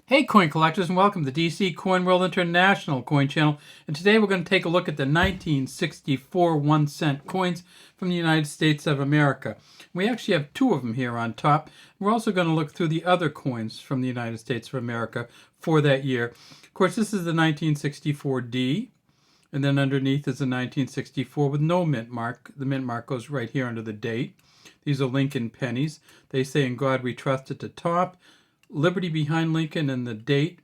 Hey coin collectors, and welcome to the DC Coin World International Coin Channel. And today we're going to take a look at the 1964 1-cent coins from the United States of America. We actually have two of them here on top. We're also going to look through the other coins from the United States of America for that year. Of course, this is the 1964 D, and then underneath is the 1964 with no mint mark. The mint mark goes right here under the date. These are Lincoln pennies. They say "In God We Trust" at the top. Liberty behind Lincoln and the date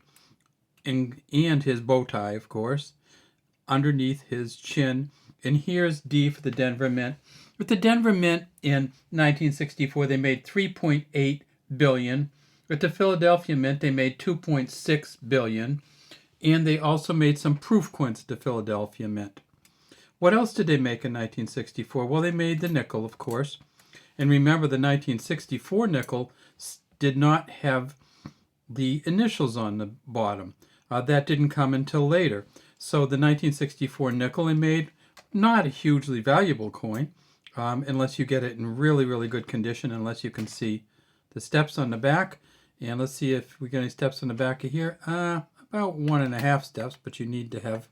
and his bow tie, of course, underneath his chin. And here's D for the Denver Mint. With the Denver Mint in 1964, they made $3.8 billion. With the Philadelphia Mint, they made $2.6 billion. And they also made some proof coins at the Philadelphia Mint. What else did they make in 1964? Well, they made the nickel, of course. And remember, the 1964 nickel did not have the initials on the bottom. That didn't come until later. So the 1964 nickel they made, not a hugely valuable coin, unless you get it in really, really good condition, unless you can see the steps on the back. And let's see if we get any steps on the back of here. About 1.5 steps, but you need to have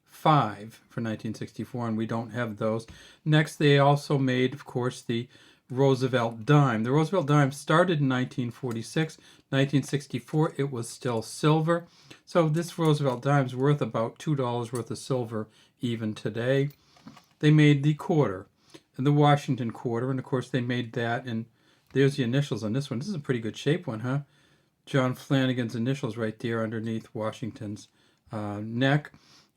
5 for 1964, and we don't have those. Next, they also made, of course, the Roosevelt Dime. The Roosevelt Dime started in 1946. 1964, it was still silver. So this Roosevelt Dime's worth about $2 worth of silver even today. They made the quarter, and the Washington quarter, and of course they made that, and there's the initials on this one. This is a pretty good shape one, huh? John Flanagan's initials right there underneath Washington's neck.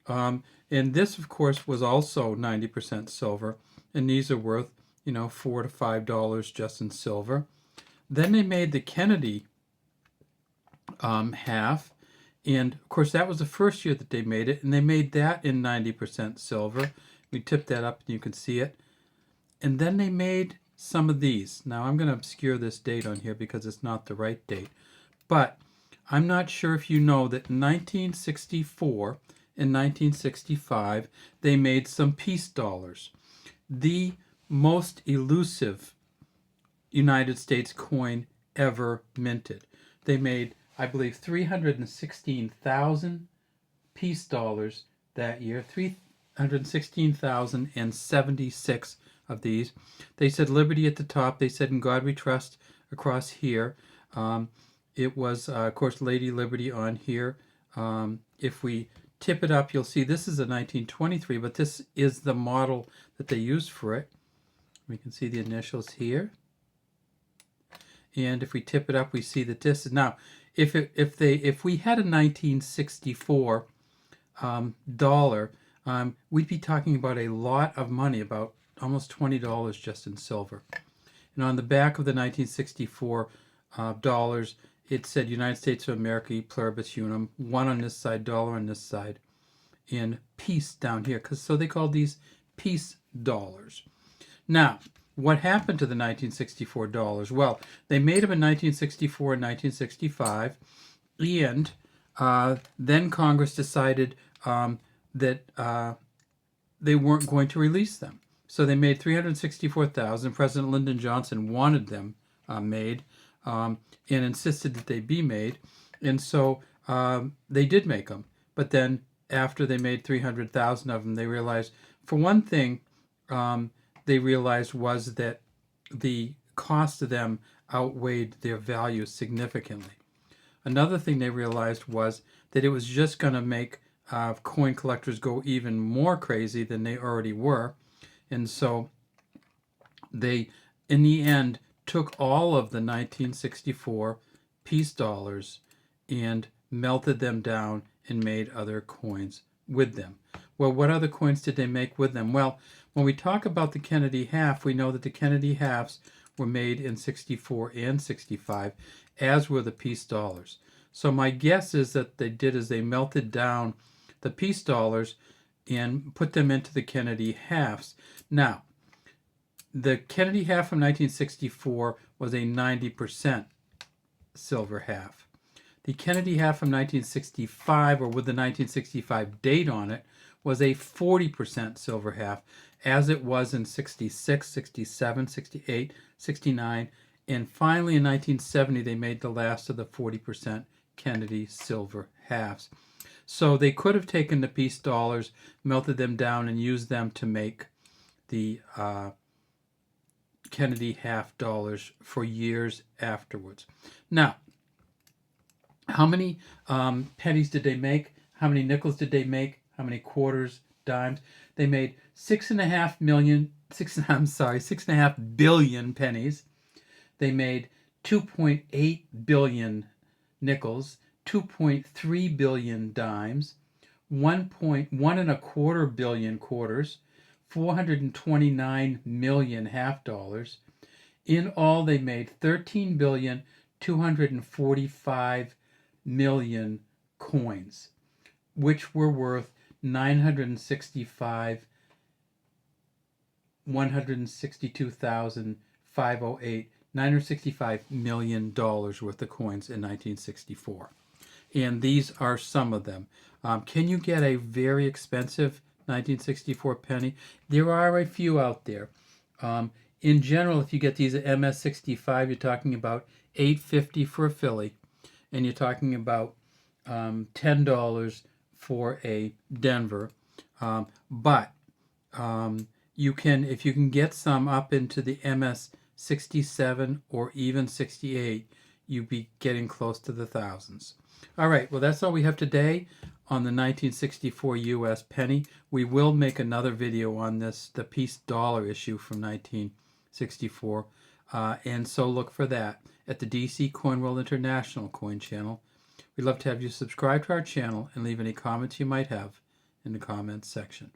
And this, of course, was also 90% silver, and these are worth $4 to $5 just in silver. Then they made the Kennedy half, and of course that was the first year that they made it, and they made that in 90% silver. We tip that up and you can see it. And then they made some of these. Now I'm going to obscure this date on here because it's not the right date, but I'm not sure if you know that in 1964 and 1965 they made some peace dollars. The most elusive United States coin ever minted. They made, I believe, 316,000 peace dollars that year, 316,076 of these. They said Liberty at the top. They said "In God We Trust" across here. It was, of course, Lady Liberty on here. If we tip it up, you'll see this is a 1923, but this is the model that they used for it. We can see the initials here. And if we tip it up, we see that this is now. If we had a 1964 dollar, we'd be talking about a lot of money, about almost $20 just in silver. And on the back of the 1964 dollars, it said "United States of America, pluribus unum," one on this side, dollar on this side, and peace down here. So they called these peace dollars. Now, what happened to the 1964 dollars? Well, they made them in 1964 and 1965, and then Congress decided that they weren't going to release them. So they made 364,000. President Lyndon Johnson wanted them made and insisted that they be made. And so they did make them. But then after they made 300,000 of them, they realized, for one thing, they realized was that the cost of them outweighed their value significantly. Another thing they realized was that it was just going to make coin collectors go even more crazy than they already were. And so they, in the end, took all of the 1964 peace dollars and melted them down and made other coins with them. Well, what other coins did they make with them? Well, when we talk about the Kennedy half, we know that the Kennedy halves were made in 64 and 65, as were the peace dollars. So my guess is that they did is they melted down the peace dollars and put them into the Kennedy halves. Now, the Kennedy half from 1964 was a 90% silver half. The Kennedy half from 1965, or with the 1965 date on it, was a 40% silver half, as it was in 66, 67, 68, 69, And finally, in 1970, they made the last of the 40% Kennedy silver halves. So they could have taken the piece dollars, melted them down, and used them to make the Kennedy half dollars for years afterwards. Now, how many pennies did they make? How many nickels did they make? How many quarters, dimes? They made 6.5 billion pennies. They made 2.8 billion nickels, 2.3 billion dimes, 1.125 billion quarters, 429 million half dollars. In all, they made 13,245 million coins, which were worth 162,508 $965 million worth of coins in 1964. And these are some of them. Can you get a very expensive 1964 penny? There are a few out there. In general, if you get these at MS-65, you're talking about $8.50 for a Philly, and you're talking about $10 for a Denver. But you can, if you can get some up into the MS-67 or even 68, you'd be getting close to the thousands. All right, well, that's all we have today on the 1964 U.S. penny. We will make another video on this, the piece dollar issue from 1964, and so look for that at the DC Coin World International Coin Channel. We'd love to have you subscribe to our channel and leave any comments you might have in the comments section.